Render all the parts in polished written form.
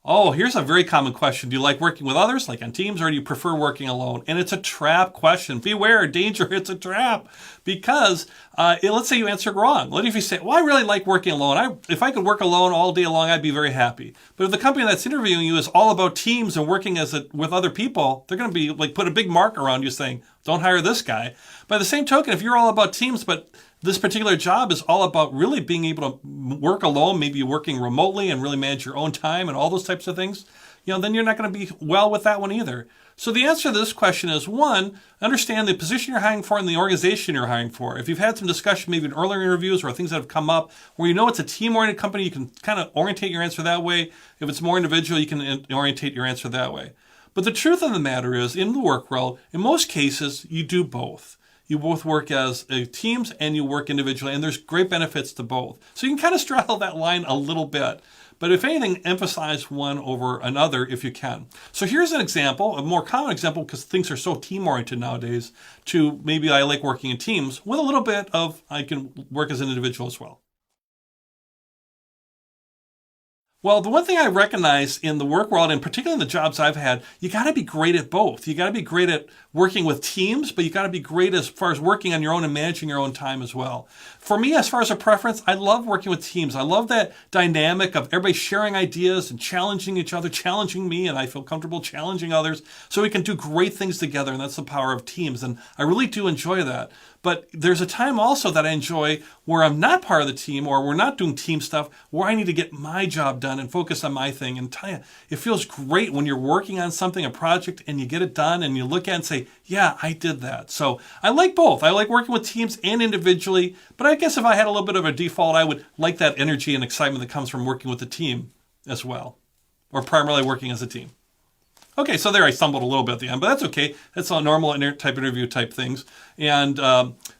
Oh, here's a very common question. Do you like working with others, like on teams, or do you prefer working alone? And it's a trap question. Beware, danger, it's a trap. Because let's say you answer wrong. What if you say, well, I really like working alone. If I could work alone all day long, I'd be very happy. But if the company that's interviewing you is all about teams and working with other people, they're going to be like put a big mark around you saying, don't hire this guy. By the same token, if you're all about teams, but this particular job is all about really being able to work alone, maybe working remotely and really manage your own time and all those types of things, then you're not going to be well with that one either. So the answer to this question is, one, understand the position you're hiring for and the organization you're hiring for. If you've had some discussion maybe in earlier interviews or things that have come up where you know it's a team-oriented company, you can kind of orientate your answer that way. If it's more individual, you can orientate your answer that way. But the truth of the matter is, in the work world, in most cases, you do both. You both work as teams and you work individually, and there's great benefits to both. So you can kind of straddle that line a little bit. But if anything, emphasize one over another if you can. So here's an example, a more common example, because things are so team-oriented nowadays, to maybe I like working in teams with a little bit of I can work as an individual as well. Well, the one thing I recognize in the work world, and particularly in the jobs I've had, you got to be great at both. You got to be great at working with teams, but you got to be great as far as working on your own and managing your own time as well. For me, as far as a preference, I love working with teams. I love that dynamic of everybody sharing ideas and challenging each other, challenging me, and I feel comfortable challenging others so we can do great things together, and that's the power of teams, and I really do enjoy that. But there's a time also that I enjoy where I'm not part of the team or we're not doing team stuff, where I need to get my job done and focus on my thing. And tell you, it feels great when you're working on something, a project, and you get it done and you look at it and say, yeah, I did that. So I like both. I like working with teams and individually. But I guess if I had a little bit of a default, I would like that energy and excitement that comes from working with the team as well, or primarily working as a team. Okay, so there I stumbled a little bit at the end, but that's okay. That's all normal interview type things. And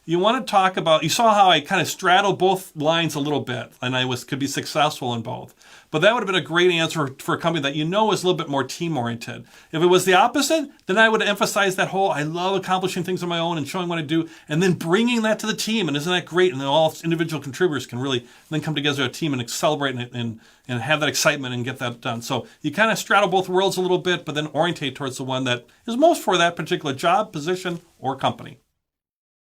you want to talk about, you saw how I kind of straddled both lines a little bit, and could be successful in both. But that would have been a great answer for a company that is a little bit more team-oriented. If it was the opposite, then I would emphasize that whole, I love accomplishing things on my own and showing what I do, and then bringing that to the team. And isn't that great? And then all individual contributors can really then come together as a team and celebrate and have that excitement and get that done. So you kind of straddle both worlds a little bit, but then orientate towards the one that is most for that particular job, position, or company.